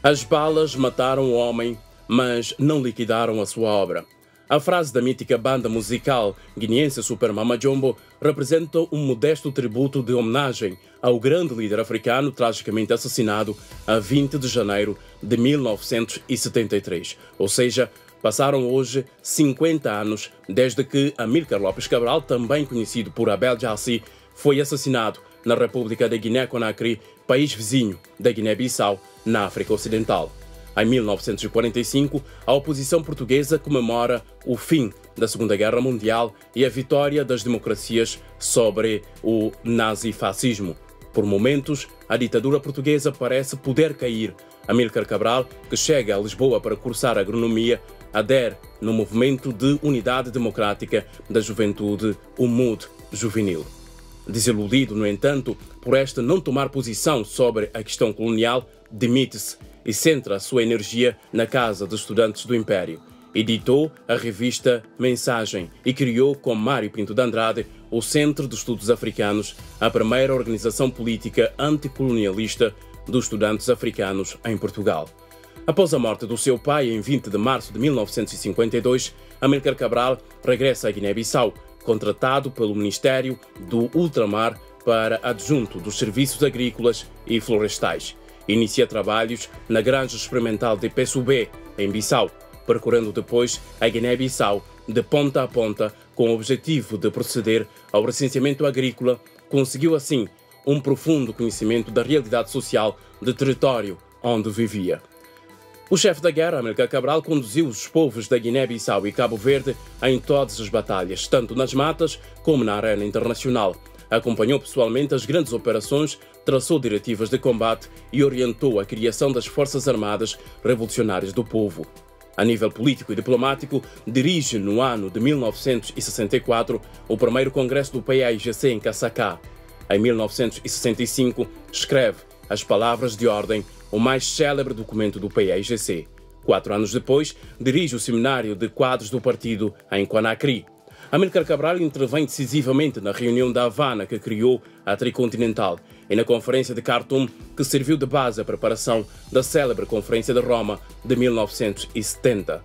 As balas mataram o homem, mas não liquidaram a sua obra. A frase da mítica banda musical guineense Super Mama Jumbo representa um modesto tributo de homenagem ao grande líder africano tragicamente assassinado a 20 de janeiro de 1973. Ou seja, passaram hoje 50 anos desde que Amílcar Lopes Cabral, também conhecido por Abel Jassy, foi assassinado na República da Guiné-Conakry, país vizinho da Guiné-Bissau, na África Ocidental. Em 1945, a oposição portuguesa comemora o fim da Segunda Guerra Mundial e a vitória das democracias sobre o nazifascismo. Por momentos, a ditadura portuguesa parece poder cair. Amílcar Cabral, que chega a Lisboa para cursar agronomia, adere no movimento de unidade democrática da juventude, o MUD juvenil. Desiludido, no entanto, por esta não tomar posição sobre a questão colonial, demite-se e centra a sua energia na Casa de Estudantes do Império. Editou a revista Mensagem e criou, com Mário Pinto de Andrade, o Centro de Estudos Africanos, a primeira organização política anticolonialista dos estudantes africanos em Portugal. Após a morte do seu pai, em 20 de março de 1952, Amílcar Cabral regressa à Guiné-Bissau, contratado pelo Ministério do Ultramar para adjunto dos Serviços Agrícolas e Florestais. Inicia trabalhos na Granja Experimental de Pessubé, em Bissau, percorrendo depois a Guiné-Bissau de ponta a ponta com o objetivo de proceder ao recenseamento agrícola. Conseguiu assim um profundo conhecimento da realidade social do território onde vivia. O chefe da guerra, Amílcar Cabral, conduziu os povos da Guiné-Bissau e Cabo Verde em todas as batalhas, tanto nas matas como na arena internacional. Acompanhou pessoalmente as grandes operações, traçou diretivas de combate e orientou a criação das Forças Armadas Revolucionárias do Povo. A nível político e diplomático, dirige no ano de 1964 o primeiro congresso do PAIGC em Caçacá. Em 1965, escreve as Palavras de Ordem, o mais célebre documento do PAIGC. 4 anos depois, dirige o Seminário de Quadros do Partido em Conakry. Amílcar Cabral intervém decisivamente na reunião da Havana que criou a Tricontinental e na Conferência de Khartoum, que serviu de base à preparação da célebre Conferência de Roma de 1970.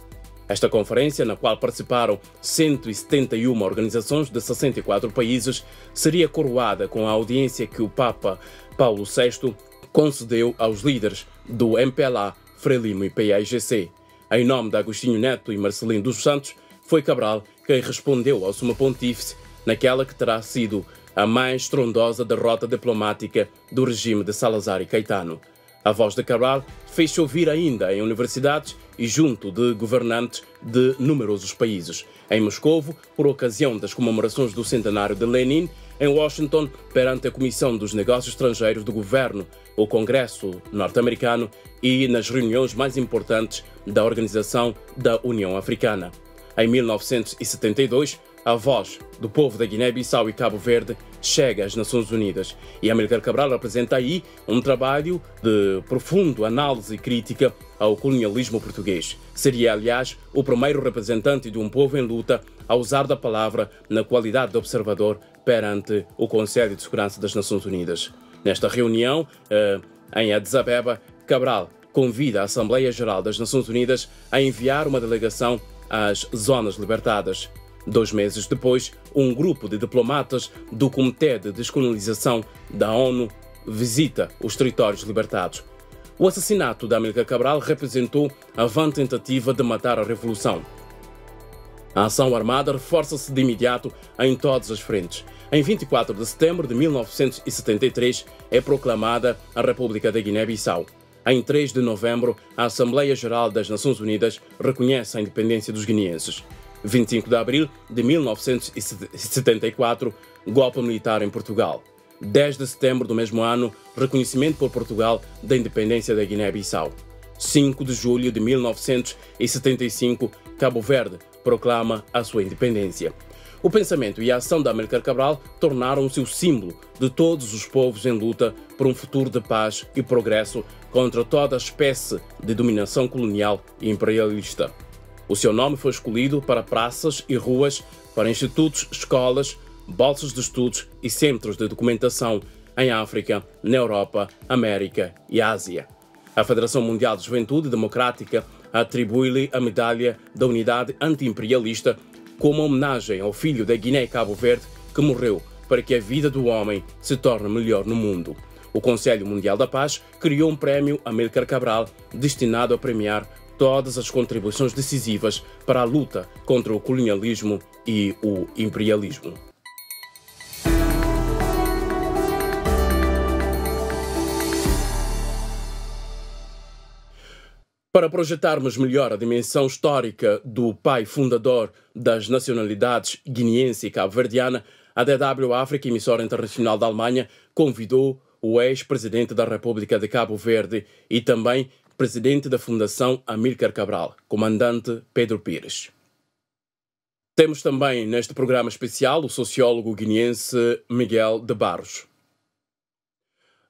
Esta conferência, na qual participaram 171 organizações de 64 países, seria coroada com a audiência que o Papa Paulo VI concedeu aos líderes do MPLA, Frelimo e PAIGC. Em nome de Agostinho Neto e Marcelino dos Santos, foi Cabral quem respondeu ao Sumo Pontífice naquela que terá sido a mais estrondosa derrota diplomática do regime de Salazar e Caetano. A voz de Cabral fez-se ouvir ainda em universidades e junto de governantes de numerosos países. Em Moscovo, por ocasião das comemorações do centenário de Lenin, em Washington, perante a Comissão dos Negócios Estrangeiros do Governo, o Congresso norte-americano e nas reuniões mais importantes da Organização da União Africana. Em 1972, a voz do povo da Guiné-Bissau e Cabo Verde chega às Nações Unidas e Amílcar Cabral apresenta aí um trabalho de profunda análise e crítica ao colonialismo português. Seria, aliás, o primeiro representante de um povo em luta a usar da palavra na qualidade de observador perante o Conselho de Segurança das Nações Unidas. Nesta reunião, em Addis Abeba, Cabral convida a Assembleia Geral das Nações Unidas a enviar uma delegação às Zonas Libertadas. 2 meses depois, um grupo de diplomatas do Comitê de Descolonização da ONU visita os territórios libertados. O assassinato de Amílcar Cabral representou a vã tentativa de matar a Revolução. A ação armada reforça-se de imediato em todas as frentes. Em 24 de setembro de 1973 é proclamada a República da Guiné-Bissau. Em 3 de novembro, a Assembleia Geral das Nações Unidas reconhece a independência dos guineenses. 25 de abril de 1974, golpe militar em Portugal. 10 de setembro do mesmo ano, reconhecimento por Portugal da independência da Guiné-Bissau. 5 de julho de 1975, Cabo Verde proclama a sua independência. O pensamento e a ação de Amílcar Cabral tornaram-se o símbolo de todos os povos em luta por um futuro de paz e progresso contra toda espécie de dominação colonial e imperialista. O seu nome foi escolhido para praças e ruas, para institutos, escolas, bolsas de estudos e centros de documentação em África, na Europa, América e Ásia. A Federação Mundial de Juventude Democrática atribui-lhe a medalha da Unidade Anti-Imperialista como homenagem ao filho da Guiné e Cabo Verde que morreu para que a vida do homem se torne melhor no mundo. O Conselho Mundial da Paz criou um prémio Amílcar Cabral destinado a premiar todas as contribuições decisivas para a luta contra o colonialismo e o imperialismo. Para projetarmos melhor a dimensão histórica do pai fundador das nacionalidades guineense e cabo-verdiana, a DW África, emissora internacional da Alemanha, convidou o ex-presidente da República de Cabo Verde e também presidente da Fundação Amílcar Cabral, comandante Pedro Pires. Temos também neste programa especial o sociólogo guineense Miguel de Barros.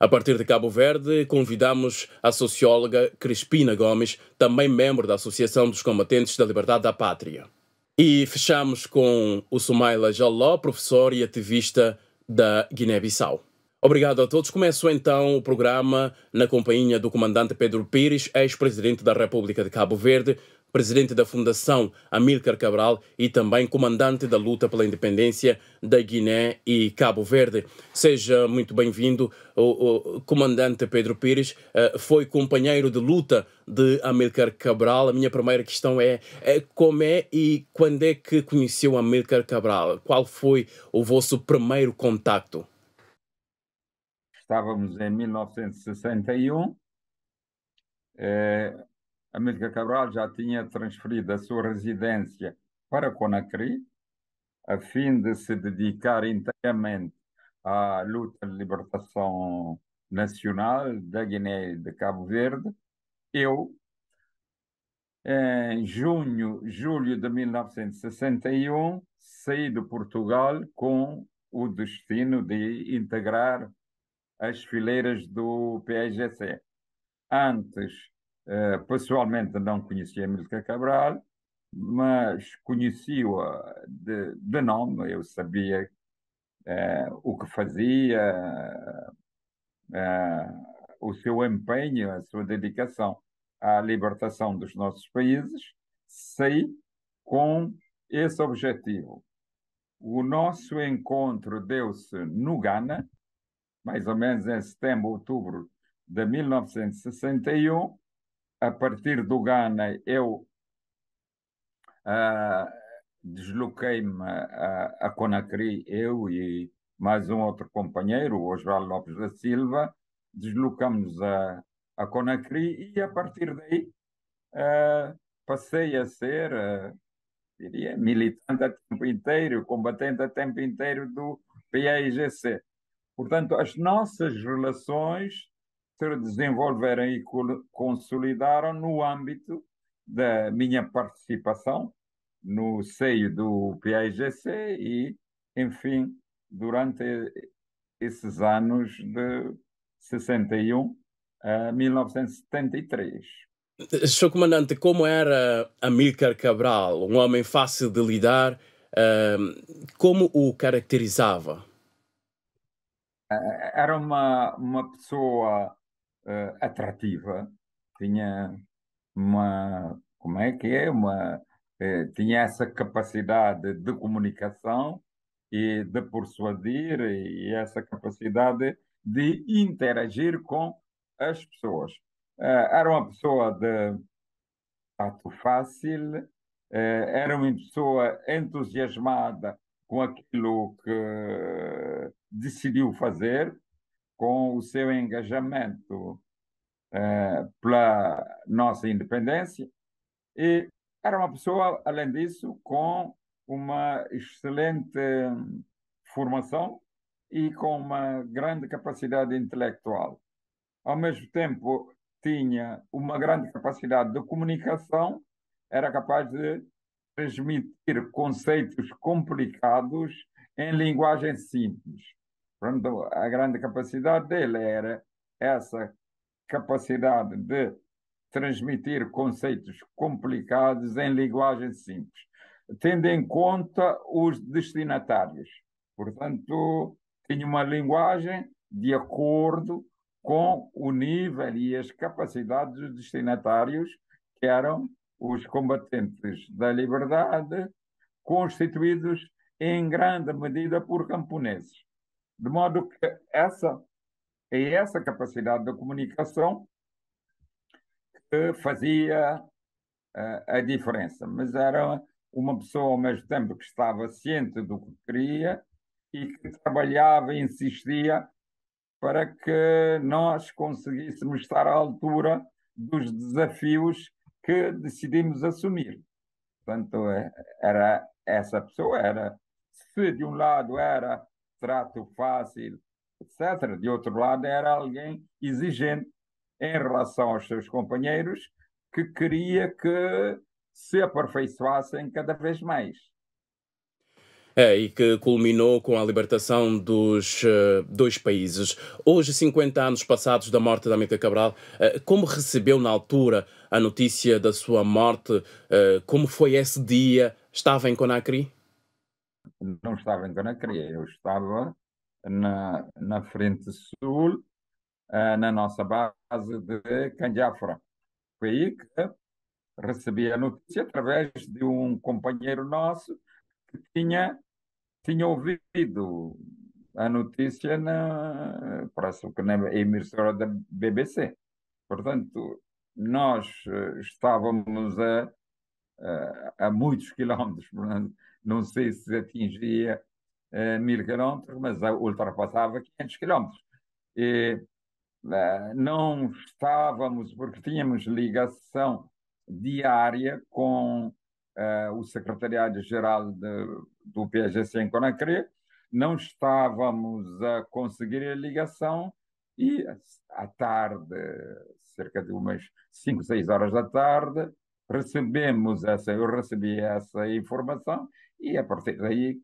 A partir de Cabo Verde, convidamos a socióloga Crispina Gomes, também membro da Associação dos Combatentes da Liberdade da Pátria. E fechamos com o Soumaila Jaló, professor e ativista da Guiné-Bissau. Obrigado a todos. Começo então o programa na companhia do comandante Pedro Pires, ex-presidente da República de Cabo Verde, presidente da Fundação Amílcar Cabral e também comandante da luta pela independência da Guiné e Cabo Verde. Seja muito bem-vindo. O comandante Pedro Pires foi companheiro de luta de Amílcar Cabral. A minha primeira questão é como é e quando é que conheceu Amílcar Cabral? Qual foi o vosso primeiro contacto? Estávamos em 1961. Amílcar Cabral já tinha transferido a sua residência para Conakry, a fim de se dedicar inteiramente à luta de libertação nacional da Guiné e de Cabo Verde. Eu, em julho de 1961, saí de Portugal com o destino de integrar as fileiras do PAIGC. Antes, pessoalmente não conhecia Amílcar Cabral, mas conheci-o de nome. Eu sabia o que fazia, o seu empenho, a sua dedicação à libertação dos nossos países. Saí com esse objetivo. O nosso encontro deu-se no Ghana, mais ou menos em setembro, outubro de 1961. A partir do Ghana, eu desloquei-me a Conakry, eu e mais um outro companheiro, o Osvaldo Lopes da Silva, deslocamos a Conakry e a partir daí passei a ser, diria, militante a tempo inteiro, combatente a tempo inteiro do PAIGC. Portanto, as nossas relações se desenvolveram e consolidaram no âmbito da minha participação no seio do PAIGC e, enfim, durante esses anos de 61 a 1973. Sr. Comandante, como era Amílcar Cabral? Um homem fácil de lidar? Como o caracterizava? Era uma pessoa atrativa, tinha como é que é? Tinha essa capacidade de comunicação e de persuadir e essa capacidade de interagir com as pessoas. Era uma pessoa de tato fácil, era uma pessoa entusiasmada com aquilo que decidiu fazer, com o seu engajamento pela nossa independência, e era uma pessoa, além disso, com uma excelente formação e com uma grande capacidade intelectual. Ao mesmo tempo, tinha uma grande capacidade de comunicação, era capaz de transmitir conceitos complicados em linguagem simples. Portanto, a grande capacidade dele era essa capacidade de transmitir conceitos complicados em linguagem simples, tendo em conta os destinatários. Portanto, tinha uma linguagem de acordo com o nível e as capacidades dos destinatários, que eram os combatentes da liberdade, constituídos em grande medida por camponeses. De modo que essa capacidade de comunicação que fazia a diferença, mas era uma pessoa ao mesmo tempo que estava ciente do que queria e que trabalhava e insistia para que nós conseguíssemos estar à altura dos desafios que decidimos assumir. Portanto, era essa pessoa, se de um lado era trato fácil, etc., de outro lado era alguém exigente em relação aos seus companheiros que queria que se aperfeiçoassem cada vez mais. E que culminou com a libertação dos dois países. Hoje, 50 anos passados da morte da Amílcar Cabral, como recebeu na altura a notícia da sua morte? Como foi esse dia? Estava em Conakry? Não estava em Conakry, eu estava na Frente Sul, na nossa base de Candiafra. Foi aí que recebi a notícia através de um companheiro nosso que tinha ouvido a notícia parece que na emissora da BBC. Portanto, nós estávamos a muitos quilómetros, não sei se atingia 1000 quilómetros, mas ultrapassava 500 quilómetros. E não estávamos, porque tínhamos ligação diária com o Secretariado-Geral do PAGC em Conakry, não estávamos a conseguir a ligação e à tarde, cerca de umas 5, 6 horas da tarde, eu recebi essa informação e a partir daí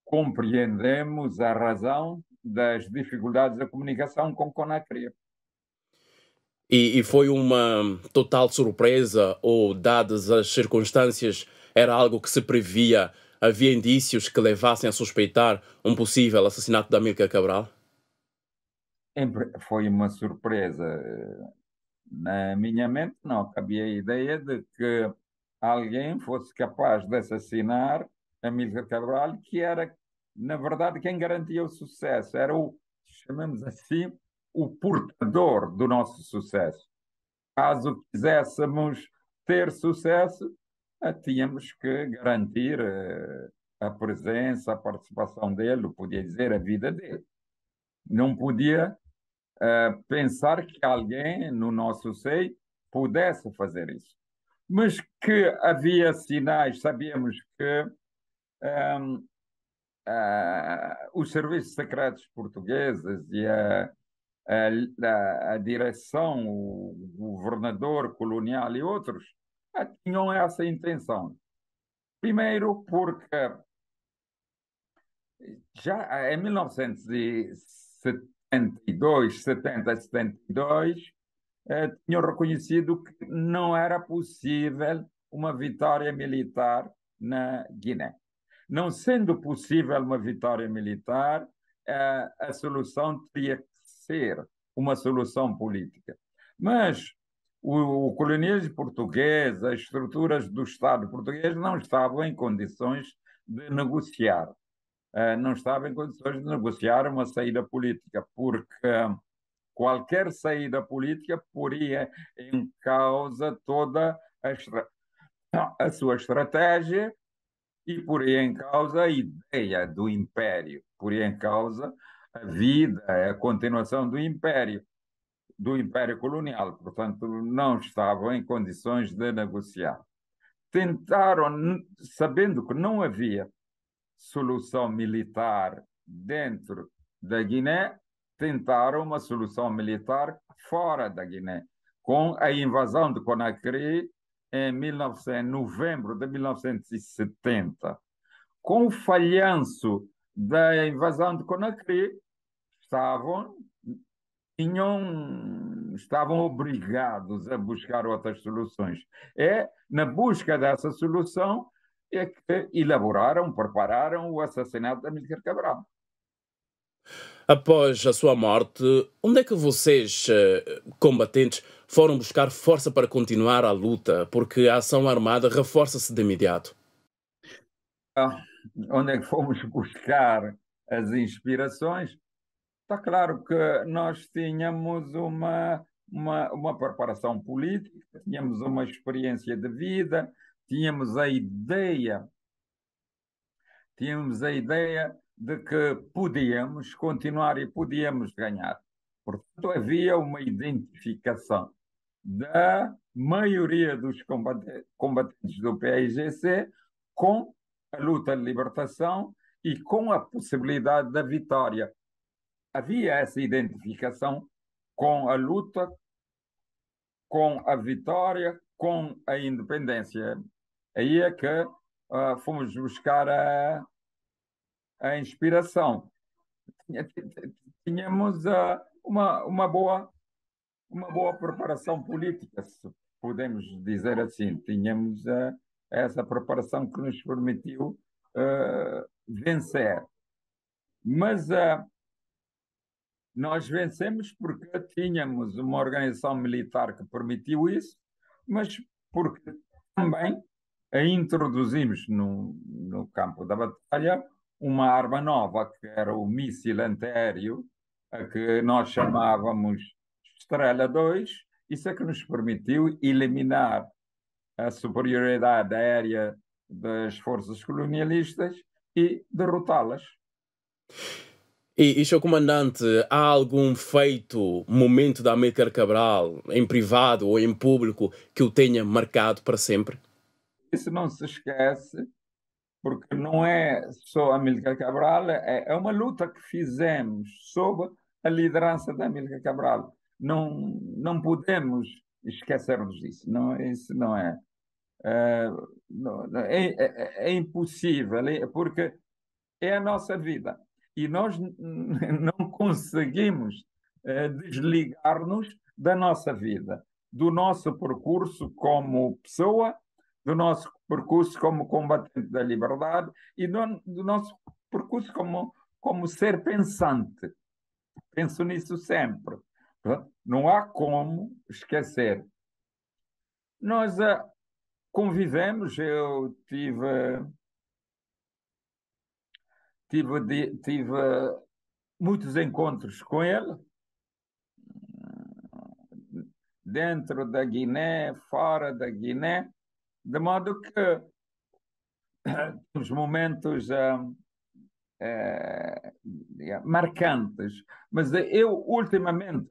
compreendemos a razão das dificuldades da comunicação com Conakry. E foi uma total surpresa ou, dadas as circunstâncias, era algo que se previa? Havia indícios que levassem a suspeitar um possível assassinato da Amílcar Cabral? Foi uma surpresa. Na minha mente não cabia a ideia de que alguém fosse capaz de assassinar Amílcar Cabral, que era, na verdade, quem garantia o sucesso. Era chamamos assim, o portador do nosso sucesso. Caso quiséssemos ter sucesso, tínhamos que garantir a presença, a participação dele, podia dizer, a vida dele. Não podia pensar que alguém no nosso seio pudesse fazer isso. Mas que havia sinais, sabíamos que os serviços secretos portugueses e a direção, o governador colonial e outros tinham essa intenção. Primeiro, porque já em 1972, 70, 72, tinham reconhecido que não era possível uma vitória militar na Guiné. Não sendo possível uma vitória militar, a solução teria que ser uma solução política. Mas o colonialismo português, as estruturas do Estado português não estavam em condições de negociar. Não estavam em condições de negociar uma saída política, porque qualquer saída política poria em causa toda a sua estratégia e poria em causa a ideia do império, poria em causa a vida, a continuação do império colonial. Portanto, não estavam em condições de negociar. Tentaram, sabendo que não havia solução militar dentro da Guiné, tentaram uma solução militar fora da Guiné, com a invasão de Conakry em novembro de 1970. Com o falhanço da invasão de Conakry, estavam obrigados a buscar outras soluções. Na busca dessa solução é que prepararam o assassinato de Amílcar Cabral. Após a sua morte, onde é que vocês, combatentes, foram buscar força para continuar a luta? Porque a ação armada reforça-se de imediato. Ah, onde é que fomos buscar as inspirações? Está claro que nós tínhamos uma preparação política, tínhamos uma experiência de vida, tínhamos a ideia, tínhamos a ideia de que podíamos continuar e podíamos ganhar. Portanto, havia uma identificação da maioria dos combatentes do PAIGC com a luta de libertação e com a possibilidade da vitória. Havia essa identificação com a luta, com a vitória, com a independência. Aí é que fomos buscar a inspiração. Tínhamos uma boa preparação política, se podemos dizer assim. Tínhamos essa preparação que nos permitiu vencer. Mas nós vencemos porque tínhamos uma organização militar que permitiu isso, mas porque também a introduzimos no campo da batalha uma arma nova, que era o míssil antiaéreo, a que nós chamávamos Estrela 2. Isso é que nos permitiu eliminar a superioridade aérea das forças colonialistas e derrotá-las. E, Sr. Comandante, há algum feito, momento da Amílcar Cabral, em privado ou em público, que o tenha marcado para sempre? Isso não se esquece, porque não é só a Amílcar Cabral, é uma luta que fizemos sob a liderança da Amílcar Cabral. Não podemos esquecermos disso. Não, isso não é. É impossível, porque é a nossa vida. E nós não conseguimos desligar-nos da nossa vida, do nosso percurso como pessoa, do nosso percurso como combatente da liberdade e do nosso percurso como ser pensante. Penso nisso sempre. Não há como esquecer. Nós convivemos, eu tive muitos encontros com ele, dentro da Guiné, fora da Guiné, de modo que os momentos marcantes. Mas eu, ultimamente,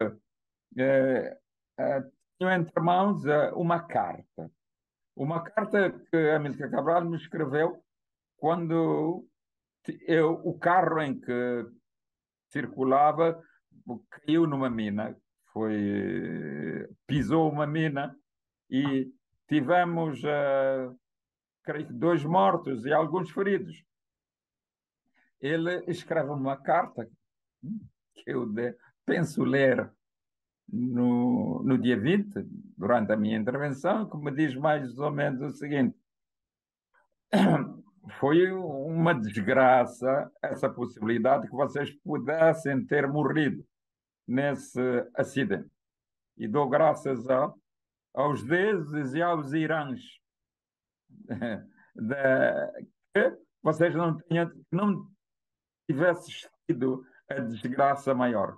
tenho entre mãos uma carta que a Amílcar Cabral me escreveu quando o carro em que circulava caiu numa mina, pisou uma mina e tivemos, creio que 2 mortos e alguns feridos. Ele escreve uma carta que eu penso ler no dia 20, durante a minha intervenção, que me diz mais ou menos o seguinte: foi uma desgraça essa possibilidade que vocês pudessem ter morrido nesse acidente. E dou graças aos deuses e aos irãs que vocês não tivessem tido a desgraça maior.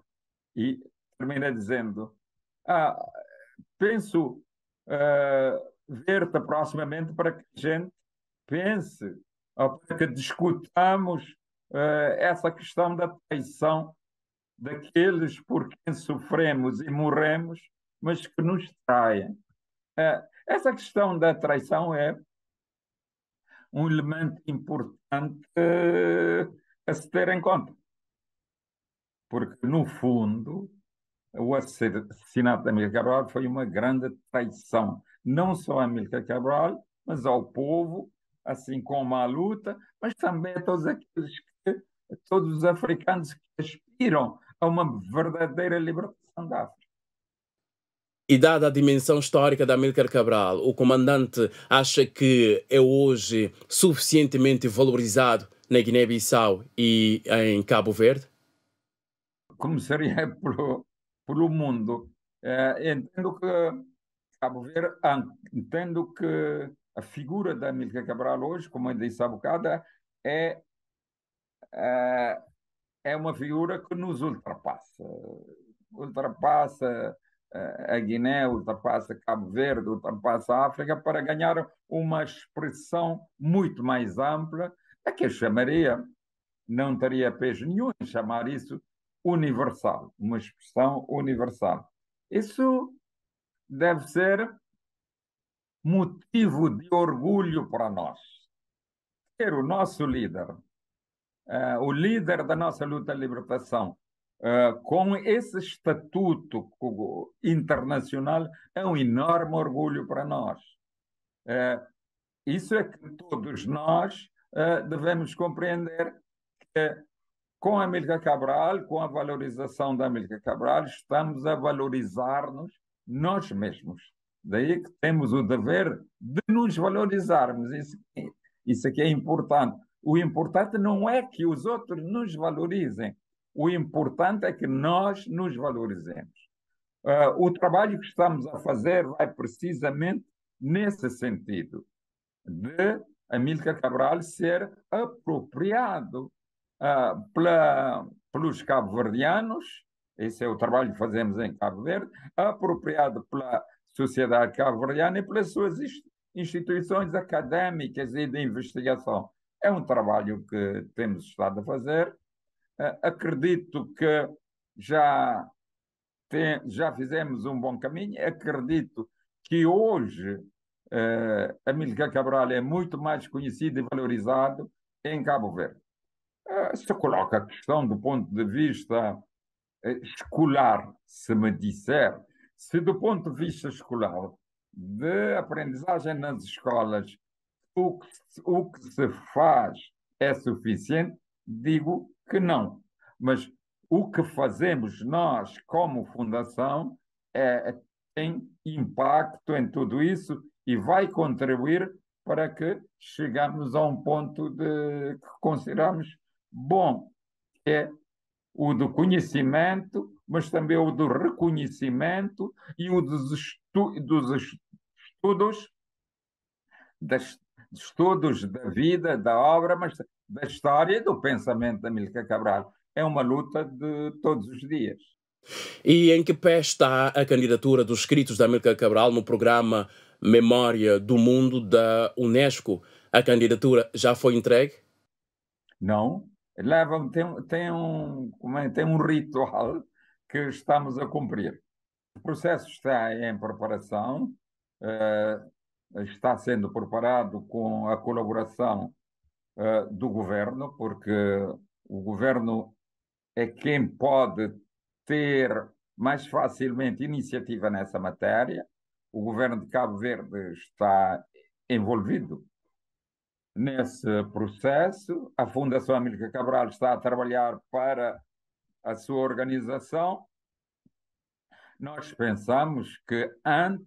E termina dizendo: penso ver-te proximamente para que a gente pense, ou para que discutamos essa questão da traição daqueles por quem sofremos e morremos, mas que nos traem. Essa questão da traição é um elemento importante a se ter em conta, porque, no fundo, o assassinato de Amílcar Cabral foi uma grande traição, não só a Amílcar Cabral, mas ao povo, assim como à luta, mas também a todos os africanos que aspiram a uma verdadeira libertação da África. E dada a dimensão histórica da Amílcar Cabral, o comandante acha que é hoje suficientemente valorizado na Guiné-Bissau e em Cabo Verde? começaria pelo mundo. Entendo que Cabo Verde, entendo que a figura da Amílcar Cabral hoje, como eu disse há bocado, é, é é uma figura que nos ultrapassa. Ultrapassa a Guiné, ultrapassa Cabo Verde, ultrapassa a África para ganhar uma expressão muito mais ampla, a que eu chamaria, não teria peso nenhum em chamar isso universal, uma expressão universal. Isso deve ser motivo de orgulho para nós. Ter o nosso líder, o líder da nossa luta de libertação, com esse estatuto internacional, é um enorme orgulho para nós. Isso é que todos nós devemos compreender que, com a Amílcar Cabral, com a valorização da Amílcar Cabral, estamos a valorizar-nos nós mesmos. Daí que temos o dever de nos valorizarmos. Isso aqui é importante. O importante não é que os outros nos valorizem. O importante é que nós nos valorizemos. O trabalho que estamos a fazer vai precisamente nesse sentido, de Amílcar Cabral ser apropriado pelos cabo-verdianos. Esse é o trabalho que fazemos em Cabo Verde, apropriado pela sociedade cabo-verdiana e pelas suas instituições académicas e de investigação. É um trabalho que temos estado a fazer. Acredito que já fizemos um bom caminho. Acredito que hoje Amílcar Cabral é muito mais conhecido e valorizado em Cabo Verde. Se coloca a questão do ponto de vista escolar, se me disser, se do ponto de vista escolar, de aprendizagem nas escolas, o que se faz é suficiente, digo que não. Mas o que fazemos nós como fundação tem impacto em tudo isso e vai contribuir para que chegamos a um ponto que consideramos bom, que é o do conhecimento, mas também o do reconhecimento e o dos estudos, estudos da vida, da obra, mas da história e do pensamento da Amílcar Cabral. É uma luta de todos os dias. E em que pé está a candidatura dos escritos da Amílcar Cabral no programa Memória do Mundo da Unesco? A candidatura já foi entregue? Não. Tem um ritual que estamos a cumprir. O processo está em preparação, está sendo preparado com a colaboração do governo, porque o governo é quem pode ter mais facilmente iniciativa nessa matéria. O governo de Cabo Verde está envolvido nesse processo. A Fundação Amílcar Cabral está a trabalhar para a sua organização. Nós pensamos que antes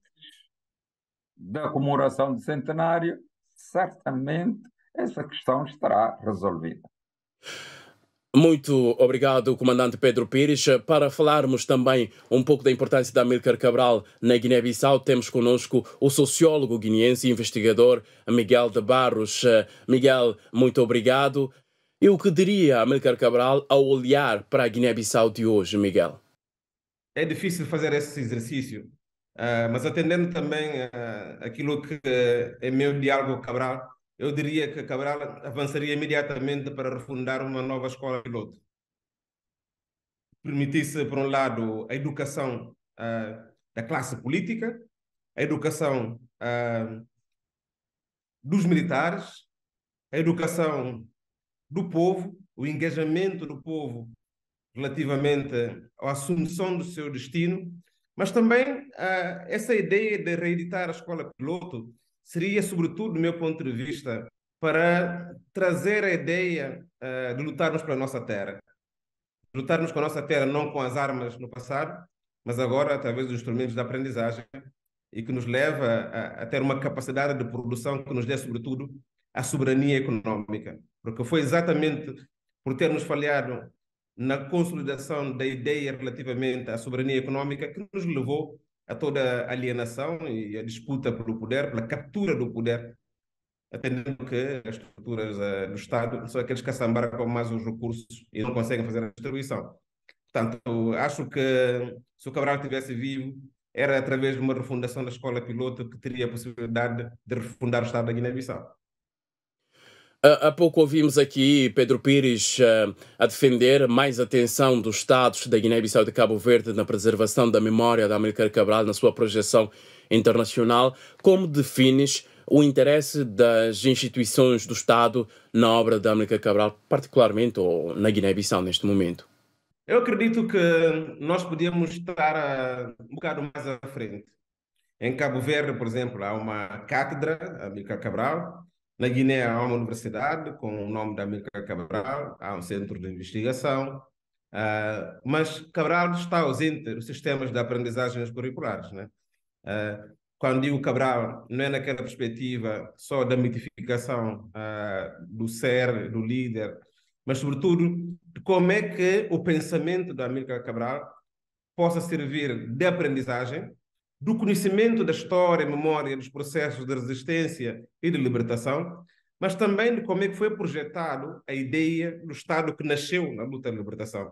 da comemoração do centenário, certamente essa questão estará resolvida. Muito obrigado, Comandante Pedro Pires. Para falarmos também um pouco da importância da Amílcar Cabral na Guiné-Bissau, temos connosco o sociólogo guineense e investigador Miguel de Barros. Miguel, muito obrigado. E o que diria Amílcar Cabral ao olhar para a Guiné-Bissau de hoje, Miguel? É difícil fazer esse exercício, mas atendendo também aquilo que é meu diálogo Cabral, eu diria que Cabral avançaria imediatamente para refundar uma nova escola piloto. Permitisse, por um lado, a educação da classe política, a educação dos militares, a educação do povo, o engajamento do povo relativamente à assunção do seu destino, mas também essa ideia de reeditar a escola piloto seria, sobretudo, do meu ponto de vista, para trazer a ideia de lutarmos pela nossa terra. Lutarmos com a nossa terra não com as armas no passado, mas agora através dos instrumentos de aprendizagem e que nos leva a ter uma capacidade de produção que nos dê, sobretudo, a soberania econômica. Porque foi exatamente por termos falhado na consolidação da ideia relativamente à soberania econômica que nos levou a toda a alienação e a disputa pelo poder, pela captura do poder, atendendo que as estruturas do Estado são aqueles que assambaram mais os recursos e não conseguem fazer a distribuição. Portanto, acho que se o Cabral estivesse vivo, era através de uma refundação da escola piloto que teria a possibilidade de refundar o Estado da Guiné-Bissau. Há pouco ouvimos aqui Pedro Pires a defender mais atenção dos Estados da Guiné-Bissau e de Cabo Verde na preservação da memória de Amílcar Cabral na sua projeção internacional. Como defines o interesse das instituições do Estado na obra de Amílcar Cabral, particularmente ou na Guiné-Bissau neste momento? Eu acredito que nós podíamos estar um bocado mais à frente. Em Cabo Verde, por exemplo, há uma cátedra, Amílcar Cabral. Na Guiné há uma universidade com o nome de Amílcar Cabral, há um centro de investigação, mas Cabral está ausente dos sistemas de aprendizagens curriculares, né? Quando digo Cabral, não é naquela perspectiva só da mitificação do ser, do líder, mas sobretudo de como é que o pensamento da Amílcar Cabral possa servir de aprendizagem, do conhecimento da história, memória, dos processos de resistência e de libertação, mas também de como é que foi projetado a ideia do Estado que nasceu na luta de libertação.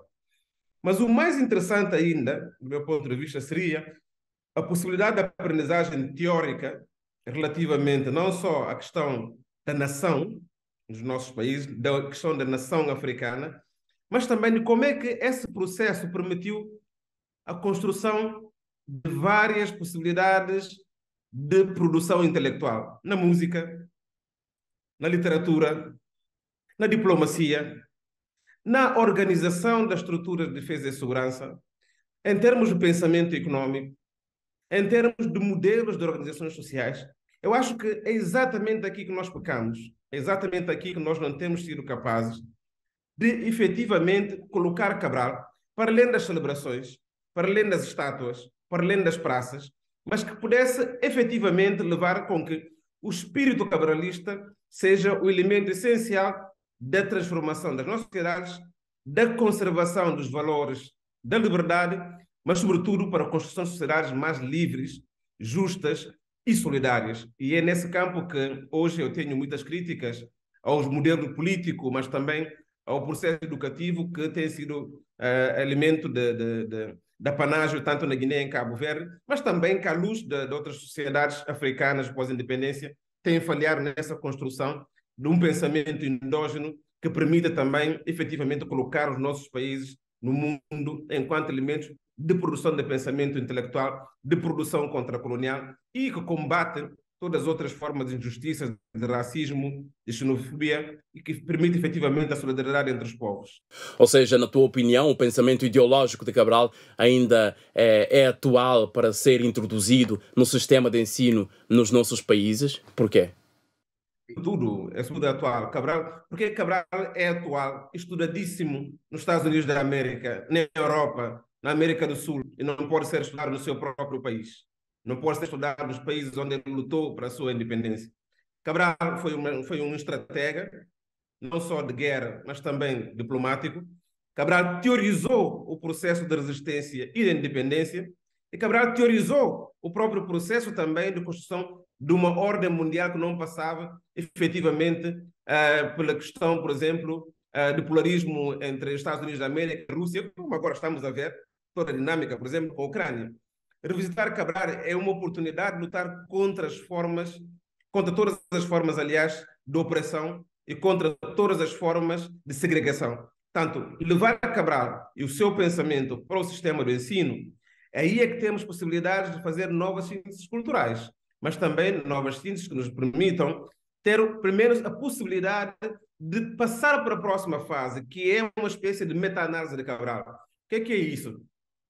Mas o mais interessante ainda, do meu ponto de vista, seria a possibilidade de aprendizagem teórica relativamente não só à questão da nação nos nossos países, da questão da nação africana, mas também de como é que esse processo permitiu a construção de várias possibilidades de produção intelectual, na música, na literatura, na diplomacia, na organização das estruturas de defesa e segurança, em termos de pensamento econômico, em termos de modelos de organizações sociais. Eu acho que é exatamente aqui que nós pecamos, é exatamente aqui que nós não temos sido capazes de efetivamente colocar Cabral para além das celebrações, para além das estátuas, para além das praças, mas que pudesse efetivamente levar com que o espírito cabralista seja o elemento essencial da transformação das nossas sociedades, da conservação dos valores da liberdade, mas sobretudo para a construção de sociedades mais livres, justas e solidárias. E é nesse campo que hoje eu tenho muitas críticas aos modelos políticos, mas também ao processo educativo que tem sido elemento de apanágio tanto na Guiné e em Cabo Verde, mas também que, à luz de outras sociedades africanas pós-independência, têm falhado nessa construção de um pensamento endógeno que permita também, efetivamente, colocar os nossos países no mundo enquanto elementos de produção de pensamento intelectual, de produção contracolonial e que combate todas as outras formas de injustiça, de racismo, de xenofobia e que permite efetivamente a solidariedade entre os povos. Ou seja, na tua opinião, o pensamento ideológico de Cabral ainda é atual para ser introduzido no sistema de ensino nos nossos países? Por quê? Tudo atual. Porque Cabral é atual, estudadíssimo nos Estados Unidos da América, na Europa, na América do Sul, e não pode ser estudado no seu próprio país. Não pode ser estudado nos países onde ele lutou para a sua independência. Cabral foi um estratega, não só de guerra, mas também diplomático. Cabral teorizou o processo de resistência e de independência, e Cabral teorizou o próprio processo também de construção de uma ordem mundial que não passava efetivamente pela questão, por exemplo, de polarismo entre Estados Unidos da América e Rússia, como agora estamos a ver toda a dinâmica, por exemplo, com a Ucrânia. Revisitar Cabral é uma oportunidade de lutar contra todas as formas, aliás, de opressão e contra todas as formas de segregação. Portanto, levar Cabral e o seu pensamento para o sistema do ensino, aí é que temos possibilidades de fazer novas sínteses culturais, mas também novas sínteses que nos permitam ter, primeiro, a possibilidade de passar para a próxima fase, que é uma espécie de meta-análise de Cabral. O que é isso?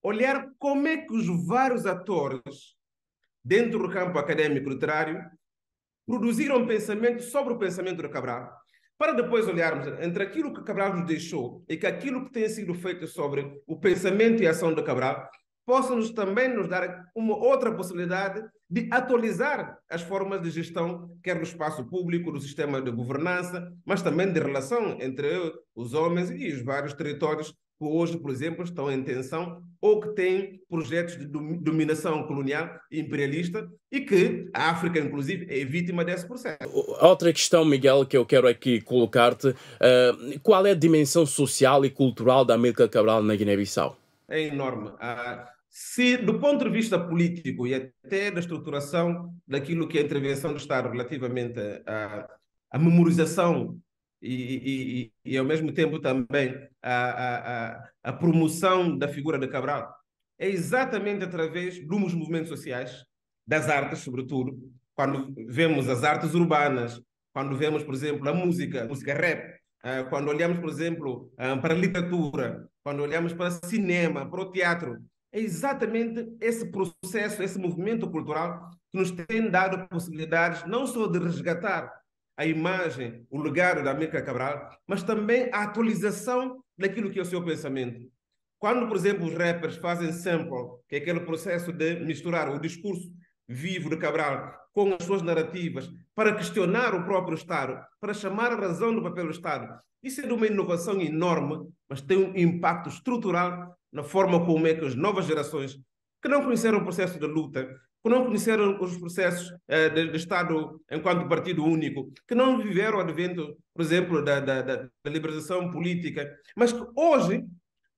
Olhar como é que os vários atores dentro do campo acadêmico literário produziram pensamento sobre o pensamento de Cabral, para depois olharmos entre aquilo que Cabral nos deixou e que aquilo que tem sido feito sobre o pensamento e a ação de Cabral possa também nos dar uma outra possibilidade de atualizar as formas de gestão, quer no espaço público, no sistema de governança, mas também de relação entre os homens e os vários territórios que hoje, por exemplo, estão em tensão ou que têm projetos de dominação colonial e imperialista e que a África, inclusive, é vítima desse processo. Outra questão, Miguel, que eu quero aqui colocar-te, qual é a dimensão social e cultural da Amílcar Cabral na Guiné-Bissau? É enorme. Se, do ponto de vista político e até da estruturação daquilo que é a intervenção do Estado relativamente à memorização e, ao mesmo tempo, também a promoção da figura de Cabral, é exatamente através dos movimentos sociais, das artes, sobretudo, quando vemos as artes urbanas, quando vemos, por exemplo, a música rap, quando olhamos, por exemplo, para a literatura, quando olhamos para o cinema, para o teatro, é exatamente esse processo, esse movimento cultural que nos tem dado possibilidades não só de resgatar a imagem, o legado da Amílcar Cabral, mas também a atualização daquilo que é o seu pensamento. Quando, por exemplo, os rappers fazem sample, que é aquele processo de misturar o discurso vivo de Cabral com as suas narrativas para questionar o próprio Estado, para chamar a razão do papel do Estado, isso é de uma inovação enorme, mas tem um impacto estrutural na forma como é que as novas gerações, que não conheceram o processo de luta, que não conheceram os processos de Estado enquanto partido único, que não viveram o advento, por exemplo, da liberalização política, mas que hoje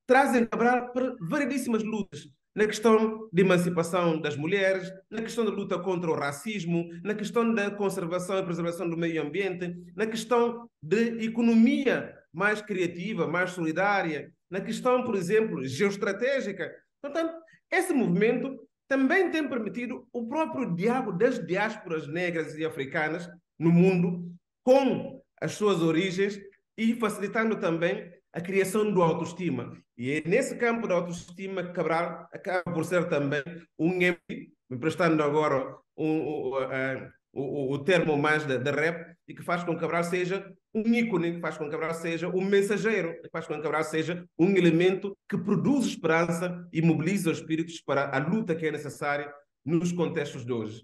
trazem Cabral para variedíssimas lutas, na questão de emancipação das mulheres, na questão da luta contra o racismo, na questão da conservação e preservação do meio ambiente, na questão de economia mais criativa, mais solidária, na questão, por exemplo, geoestratégica. Portanto, esse movimento também tem permitido o próprio diálogo das diásporas negras e africanas no mundo com as suas origens e facilitando também a criação do autoestima. E é nesse campo da autoestima que Cabral acaba por ser também me emprestando agora o termo mais de rap, e que faz com que Cabral seja um ícone, que faz com que Cabral seja um mensageiro, que faz com que Cabral seja um elemento que produz esperança e mobiliza os espíritos para a luta que é necessária nos contextos de hoje.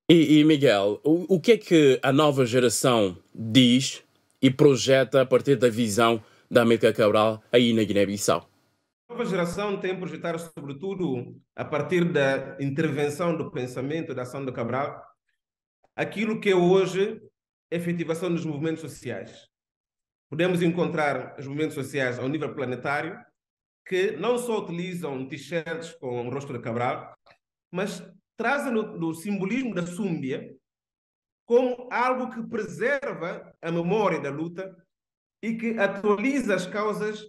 E Miguel, o que é que a nova geração diz e projeta a partir da visão da Amílcar Cabral aí na Guiné-Bissau? A nova geração tem projetado, sobretudo, a partir da intervenção do pensamento, da ação de Cabral, aquilo que é hoje a efetivação dos movimentos sociais. Podemos encontrar os movimentos sociais ao nível planetário, que não só utilizam t-shirts com o rosto de Cabral, mas trazem o simbolismo da súmbia como algo que preserva a memória da luta e que atualiza as causas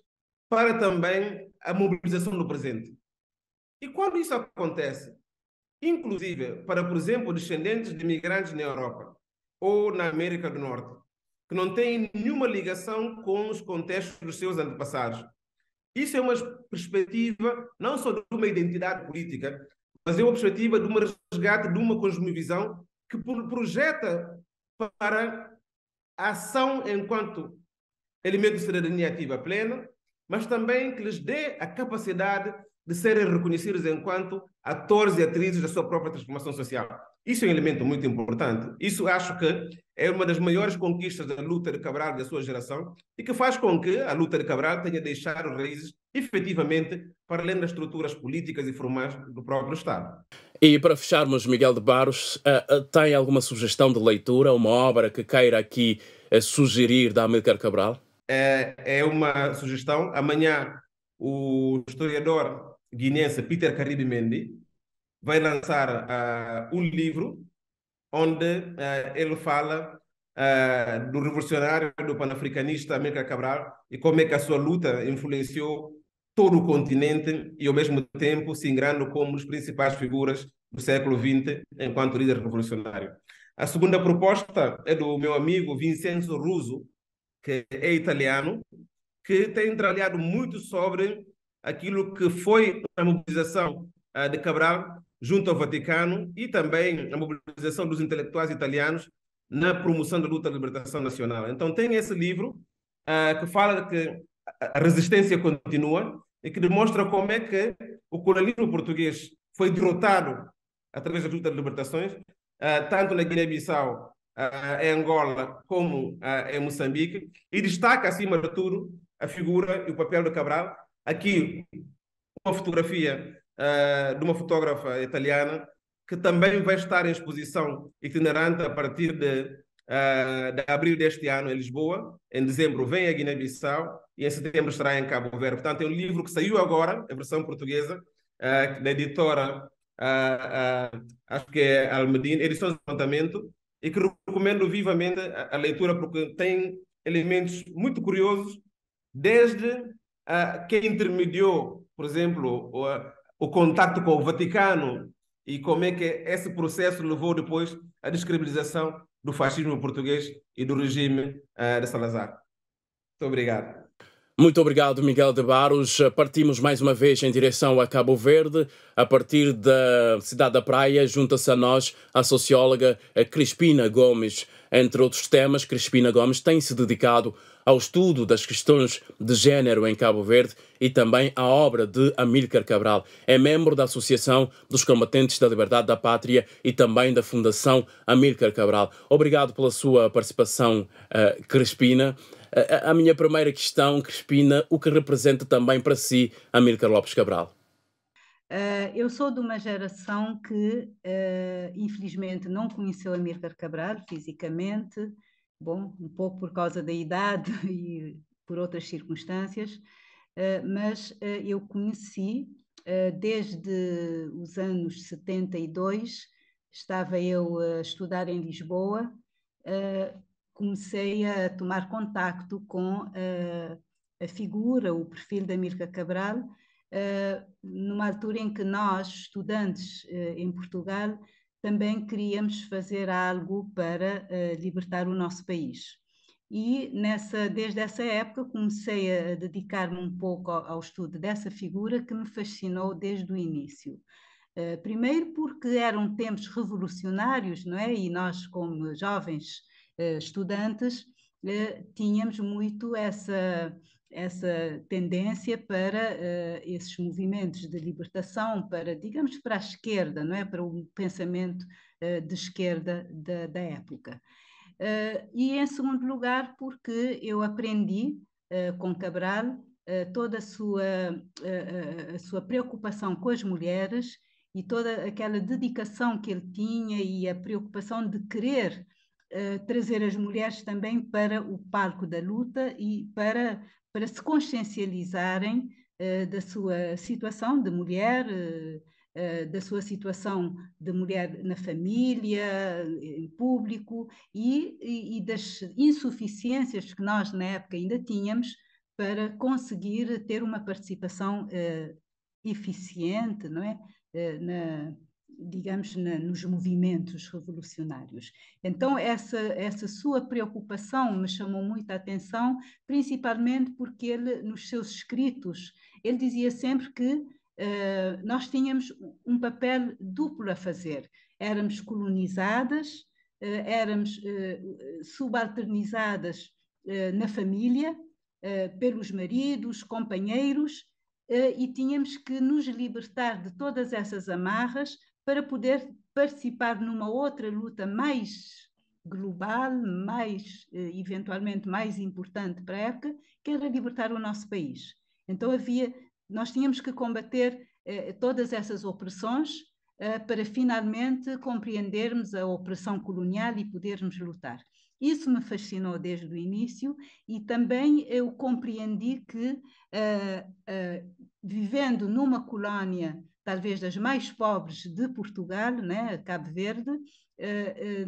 para também a mobilização do presente. E quando isso acontece, inclusive para, por exemplo, descendentes de imigrantes na Europa ou na América do Norte, que não têm nenhuma ligação com os contextos dos seus antepassados, isso é uma perspectiva não só de uma identidade política, mas é uma perspectiva de um resgate de uma cosmovisão que projeta para a ação enquanto elemento de cidadania ativa plena, mas também que lhes dê a capacidade de serem reconhecidos enquanto atores e atrizes da sua própria transformação social. Isso é um elemento muito importante. Isso acho que é uma das maiores conquistas da luta de Cabral e da sua geração e que faz com que a luta de Cabral tenha deixado raízes, efetivamente, para além das estruturas políticas e formais do próprio Estado. E para fecharmos, Miguel de Barros, tem alguma sugestão de leitura, uma obra que queira aqui sugerir da Amílcar Cabral? É uma sugestão. Amanhã, o historiador guineense Peter Caribe Mendy vai lançar um livro onde ele fala do revolucionário, do panafricanista Amílcar Cabral e como é que a sua luta influenciou todo o continente e, ao mesmo tempo, se ingrando como uma das principais figuras do século XX enquanto líder revolucionário. A segunda proposta é do meu amigo Vincenzo Russo, que é italiano, que tem trabalhado muito sobre aquilo que foi a mobilização de Cabral junto ao Vaticano e também a mobilização dos intelectuais italianos na promoção da luta da libertação nacional. Então tem esse livro que fala que a resistência continua e que demonstra como é que o colonialismo português foi derrotado através da luta de libertações, tanto na Guiné-Bissau, em Angola, como em Moçambique, e destaca, acima de tudo, a figura e o papel de Cabral aqui uma fotografia de uma fotógrafa italiana que também vai estar em exposição itinerante a partir de abril deste ano em Lisboa. Em dezembro vem a Guiné-Bissau e em setembro estará em Cabo Verde. Portanto, é um livro que saiu agora, a versão portuguesa, da editora, acho que é Almedina, Edições do Levantamento, e que recomendo vivamente a leitura porque tem elementos muito curiosos, desde quem intermediou, por exemplo, o contacto com o Vaticano e como é que esse processo levou depois à descredibilização do fascismo português e do regime de Salazar. Muito obrigado. Muito obrigado, Miguel de Barros. Partimos mais uma vez em direção a Cabo Verde. A partir da cidade da Praia, junta-se a nós a socióloga Crispina Gomes. Entre outros temas, Crispina Gomes tem se dedicado ao estudo das questões de género em Cabo Verde e também à obra de Amílcar Cabral. É membro da Associação dos Combatentes da Liberdade da Pátria e também da Fundação Amílcar Cabral. Obrigado pela sua participação, Crispina. A minha primeira questão, Crispina, o que representa também para si Amílcar Lopes Cabral? Eu sou de uma geração que, infelizmente, não conheceu Amílcar Cabral fisicamente, bom, um pouco por causa da idade e por outras circunstâncias, mas eu conheci desde os anos 72, estava eu a estudar em Lisboa, comecei a tomar contacto com a figura, o perfil de Amílcar Cabral, numa altura em que nós, estudantes em Portugal, também queríamos fazer algo para libertar o nosso país. E desde essa época comecei a dedicar-me um pouco ao estudo dessa figura que me fascinou desde o início. Primeiro porque eram tempos revolucionários, não é? E nós, como jovens estudantes, tínhamos muito essa tendência para esses movimentos de libertação, digamos, para a esquerda, não é? Para o pensamento de esquerda da época. E em segundo lugar, porque eu aprendi com Cabral toda a sua preocupação com as mulheres e toda aquela dedicação que ele tinha e a preocupação de querer trazer as mulheres também para o palco da luta e para se consciencializarem da sua situação de mulher, da sua situação de mulher na família, em público e das insuficiências que nós na época ainda tínhamos para conseguir ter uma participação eficiente, não é? Digamos, nos movimentos revolucionários. Então, essa sua preocupação me chamou muita atenção, principalmente porque ele, nos seus escritos, ele dizia sempre que nós tínhamos um papel duplo a fazer. Éramos colonizadas, éramos subalternizadas na família, pelos maridos, companheiros, e tínhamos que nos libertar de todas essas amarras para poder participar numa outra luta mais global, eventualmente mais importante para a época, que era libertar o nosso país. Então nós tínhamos que combater todas essas opressões para finalmente compreendermos a opressão colonial e podermos lutar. Isso me fascinou desde o início e também eu compreendi que vivendo numa colónia talvez das mais pobres de Portugal, né, Cabo Verde,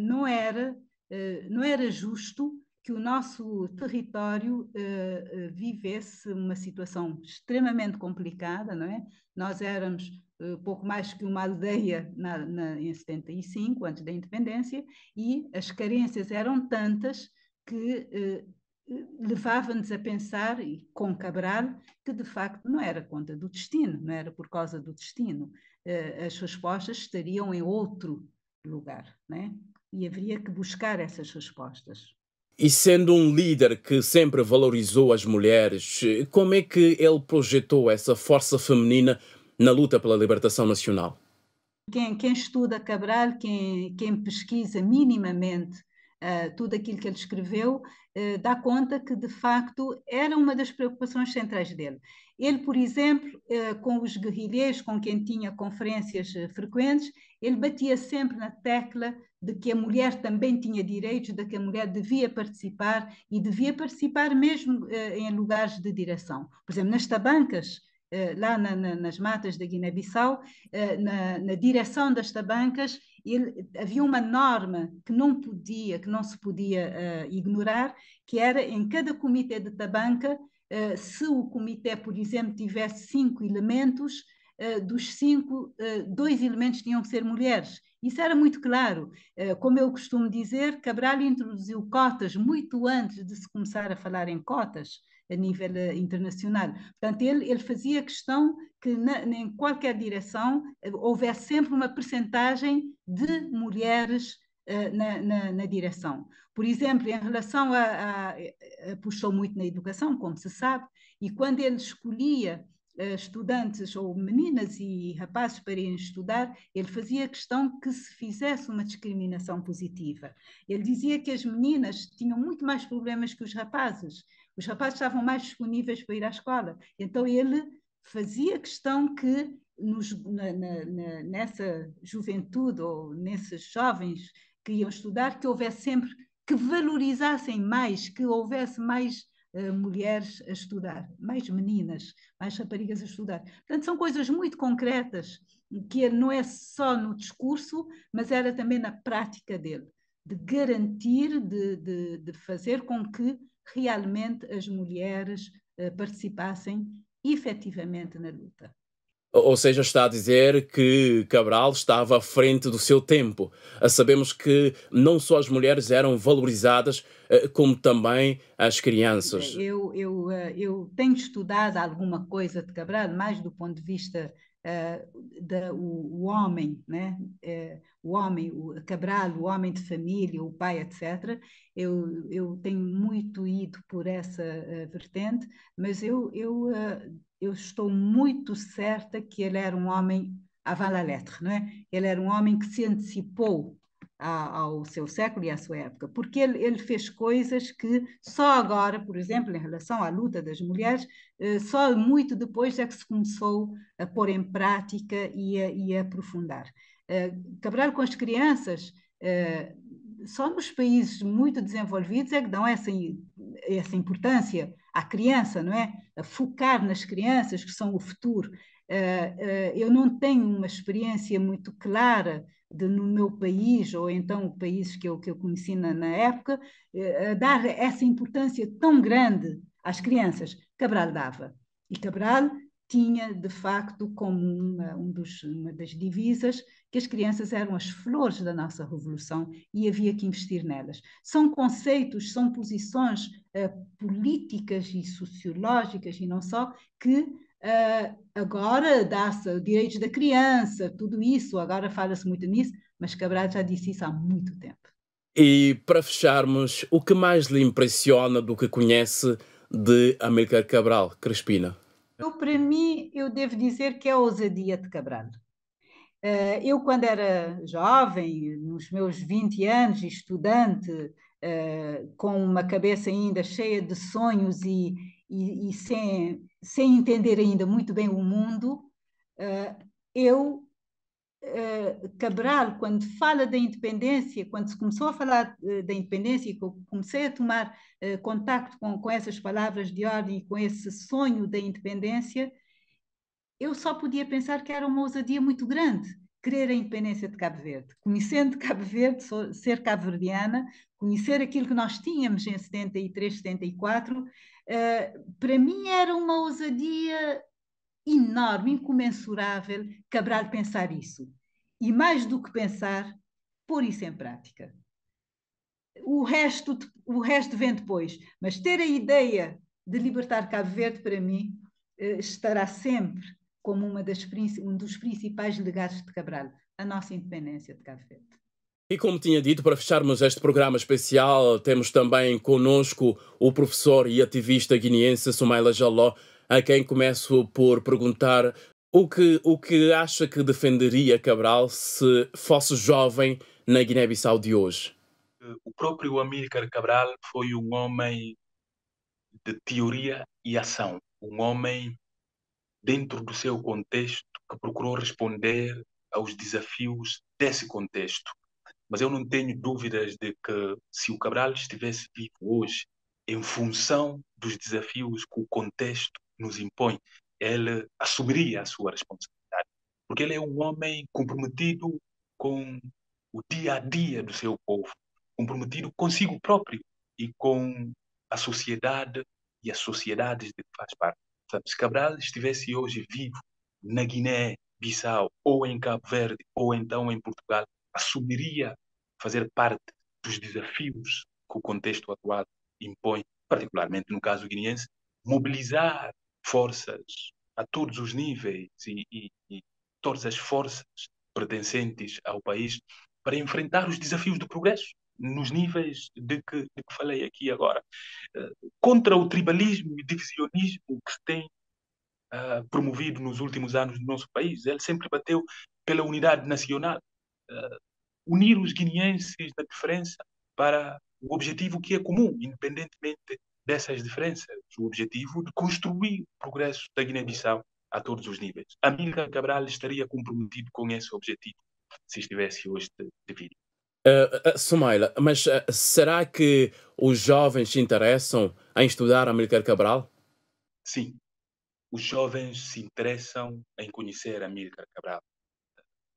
não era justo que o nosso território vivesse uma situação extremamente complicada, não é? Nós éramos pouco mais que uma aldeia em 75, antes da independência, e as carências eram tantas que levava-nos a pensar, e com Cabral, que de facto não era conta do destino, não era por causa do destino. As respostas estariam em outro lugar, né? E haveria que buscar essas respostas. E sendo um líder que sempre valorizou as mulheres, como é que ele projetou essa força feminina na luta pela libertação nacional? Quem estuda Cabral, quem pesquisa minimamente tudo aquilo que ele escreveu, dá conta que, de facto, era uma das preocupações centrais dele. Ele, por exemplo, com os guerrilheiros com quem tinha conferências frequentes, ele batia sempre na tecla de que a mulher também tinha direitos, de que a mulher devia participar e devia participar mesmo em lugares de direção. Por exemplo, nas tabancas, lá nas matas da Guiné-Bissau, na direção das tabancas, havia uma norma que não se podia ignorar, que era em cada comitê de tabanca, se o comitê, por exemplo, tivesse 5 elementos, dos 5, 2 elementos tinham que ser mulheres. Isso era muito claro. Como eu costumo dizer, Cabral introduziu cotas muito antes de se começar a falar em cotas a nível internacional. Portanto, ele fazia questão que em qualquer direção houvesse sempre uma percentagem de mulheres na direção. Por exemplo, em relação puxou muito na educação, como se sabe, e quando ele escolhia estudantes ou meninas e rapazes para irem estudar, ele fazia questão que se fizesse uma discriminação positiva. Ele dizia que as meninas tinham muito mais problemas que os rapazes estavam mais disponíveis para ir à escola. Então ele fazia questão que nessa juventude ou nesses jovens que iam estudar, que houvesse sempre, que valorizassem mais, que houvesse mais mulheres a estudar, mais meninas, mais raparigas a estudar. Portanto, são coisas muito concretas, que não é só no discurso, mas era também na prática dele, de garantir, de fazer com que realmente as mulheres participassem efetivamente na luta. Ou seja, está a dizer que Cabral estava à frente do seu tempo. Sabemos que não só as mulheres eram valorizadas, como também as crianças. Eu tenho estudado alguma coisa de Cabral, mais do ponto de vista o homem, né? O homem, o Cabral, o homem de família, o pai, etc. Eu tenho muito ido por essa vertente, mas eu estou muito certa que ele era um homem avant la lettre, não é? Ele era um homem que se antecipou ao seu século e à sua época, porque ele fez coisas que só agora, por exemplo, em relação à luta das mulheres, só muito depois é que se começou a pôr em prática e a aprofundar. Cabral com as crianças, só nos países muito desenvolvidos é que dão essa importância à criança, não é? A focar nas crianças, que são o futuro. Eu não tenho uma experiência muito clara no meu país, ou então países que eu conheci na época, a dar essa importância tão grande às crianças. Cabral dava. E Cabral tinha, de facto, como uma das divisas, que as crianças eram as flores da nossa revolução e havia que investir nelas. São conceitos, são posições políticas e sociológicas, e não só, que agora dá-se direitos da criança, tudo isso, agora fala-se muito nisso, mas Cabral já disse isso há muito tempo. E para fecharmos, o que mais lhe impressiona do que conhece de Amílcar Cabral, Crespina? Para mim, eu devo dizer que é a ousadia de Cabral. Eu, quando era jovem, nos meus 20 anos, estudante, com uma cabeça ainda cheia de sonhos e sem entender ainda muito bem o mundo, Cabral, quando fala da independência, quando se começou a falar da independência, que eu comecei a tomar contacto com essas palavras de ordem e com esse sonho da independência, eu só podia pensar que era uma ousadia muito grande querer a independência de Cabo Verde. Conhecendo Cabo Verde, ser cabo-verdiana, conhecer aquilo que nós tínhamos em 73, 74, para mim era uma ousadia enorme, incomensurável, Cabral pensar isso. E mais do que pensar, pôr isso em prática. O resto vem depois, mas ter a ideia de libertar Cabo Verde, para mim, estará sempre como um dos principais legados de Cabral, a nossa independência de Cabo Verde. E como tinha dito, para fecharmos este programa especial, temos também conosco o professor e ativista guineense Soumaila Jalloh, a quem começo por perguntar o que acha que defenderia Cabral se fosse jovem na Guiné-Bissau de hoje. O próprio Amílcar Cabral foi um homem de teoria e ação, um homem dentro do seu contexto que procurou responder aos desafios desse contexto. Mas eu não tenho dúvidas de que se o Cabral estivesse vivo hoje, em função dos desafios que o contexto nos impõe, ele assumiria a sua responsabilidade. Porque ele é um homem comprometido com o dia a dia do seu povo, comprometido consigo próprio e com a sociedade e as sociedades de que faz parte. Se Cabral estivesse hoje vivo na Guiné-Bissau, ou em Cabo Verde, ou então em Portugal, assumiria fazer parte dos desafios que o contexto atual impõe, particularmente no caso guineense, mobilizar forças a todos os níveis e todas as forças pertencentes ao país para enfrentar os desafios do progresso nos níveis de que falei aqui agora. Contra o tribalismo e divisionismo que se tem promovido nos últimos anos no nosso país. Ele sempre bateu pela unidade nacional, unir os guineenses na diferença para o objetivo que é comum, independentemente dessas diferenças, o objetivo de construir o progresso da Guiné-Bissau a todos os níveis. Amílcar Cabral estaria comprometido com esse objetivo se estivesse hoje de vida. Soumaila, mas será que os jovens se interessam em estudar Amílcar Cabral? Sim, os jovens se interessam em conhecer Amílcar Cabral.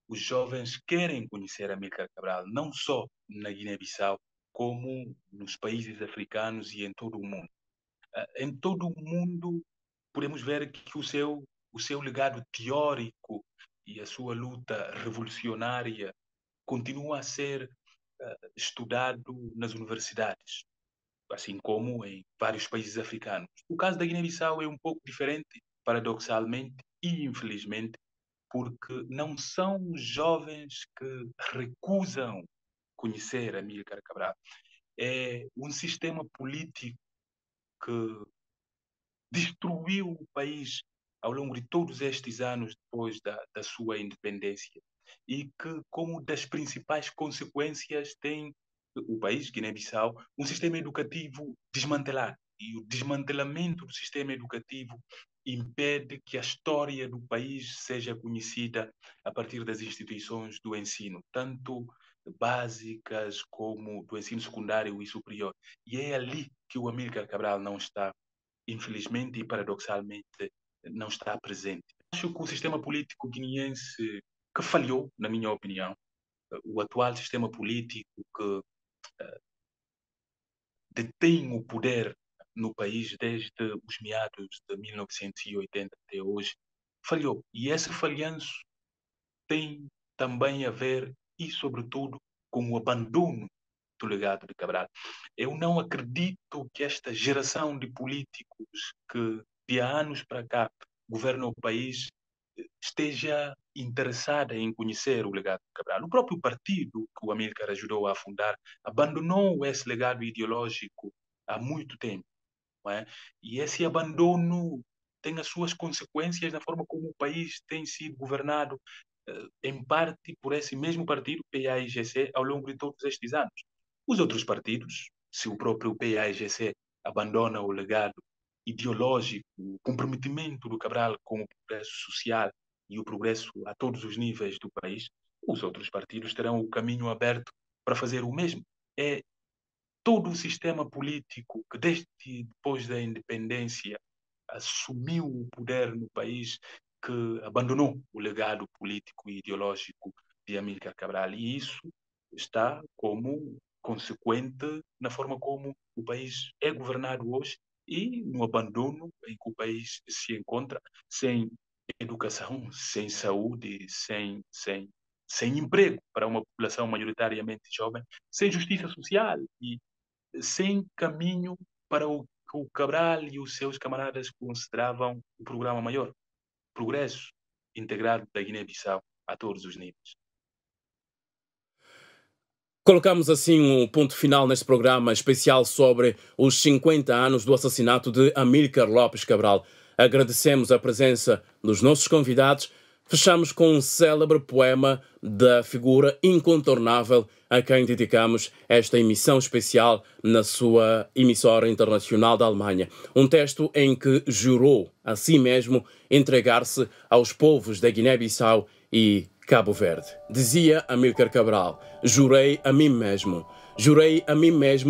Os jovens querem conhecer Amílcar Cabral, não só na Guiné-Bissau, como nos países africanos e em todo o mundo. Em todo o mundo, podemos ver que o seu legado teórico e a sua luta revolucionária continua a ser estudado nas universidades, assim como em vários países africanos. O caso da Guiné-Bissau é um pouco diferente, paradoxalmente e infelizmente, porque não são os jovens que recusam conhecer Amílcar Cabral. É um sistema político que destruiu o país ao longo de todos estes anos depois da sua independência e que, como das principais consequências, tem o país, Guiné-Bissau, um sistema educativo desmantelado. E o desmantelamento do sistema educativo impede que a história do país seja conhecida a partir das instituições do ensino, tanto básicas como do ensino secundário e superior. E é ali que o Amílcar Cabral não está, infelizmente e paradoxalmente, não está presente. Acho que o sistema político guineense que falhou, na minha opinião, o atual sistema político que detém o poder no país desde os meados de 1980 até hoje, falhou. E esse falhanço tem também a ver, e sobretudo, com o abandono do legado de Cabral. Eu não acredito que esta geração de políticos que de há anos para cá governam o país esteja interessada em conhecer o legado de Cabral. O próprio partido que o Amílcar ajudou a fundar abandonou esse legado ideológico há muito tempo. Não é? E esse abandono tem as suas consequências na forma como o país tem sido governado, em parte por esse mesmo partido, PAIGC, ao longo de todos estes anos. Os outros partidos, se o próprio PAIGC abandona o legado ideológico, o comprometimento do Cabral com o progresso social e o progresso a todos os níveis do país, os outros partidos terão o caminho aberto para fazer o mesmo. É todo o sistema político que desde depois da independência assumiu o poder no país que abandonou o legado político e ideológico de Amílcar Cabral. E isso está como consequente na forma como o país é governado hoje e no abandono em que o país se encontra, sem educação, sem saúde, sem emprego para uma população maioritariamente jovem, sem justiça social e sem caminho para o que o Cabral e os seus camaradas consideravam o programa maior, progresso integrado da Guiné-Bissau a todos os níveis. Colocamos assim um ponto final neste programa especial sobre os 50 anos do assassinato de Amílcar Lopes Cabral. Agradecemos a presença dos nossos convidados. Fechamos com um célebre poema da figura incontornável a quem dedicamos esta emissão especial na sua emissora internacional da Alemanha. Um texto em que jurou a si mesmo entregar-se aos povos da Guiné-Bissau e Cabo Verde. Dizia Amílcar Cabral: jurei a mim mesmo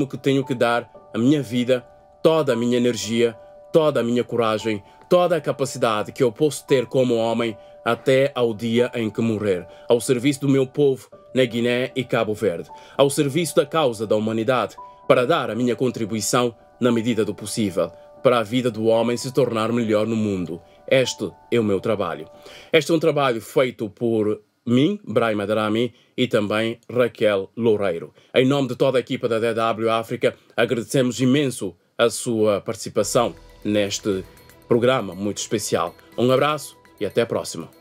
que tenho que dar a minha vida, toda a minha energia, toda a minha coragem, toda a capacidade que eu posso ter como homem até ao dia em que morrer, ao serviço do meu povo na Guiné e Cabo Verde, ao serviço da causa da humanidade, para dar a minha contribuição na medida do possível, para a vida do homem se tornar melhor no mundo. Este é o meu trabalho. Este é um trabalho feito por mim, Brahima Darami, e também Raquel Loureiro. Em nome de toda a equipa da DW África, agradecemos imenso a sua participação neste programa muito especial. Um abraço e até a próxima.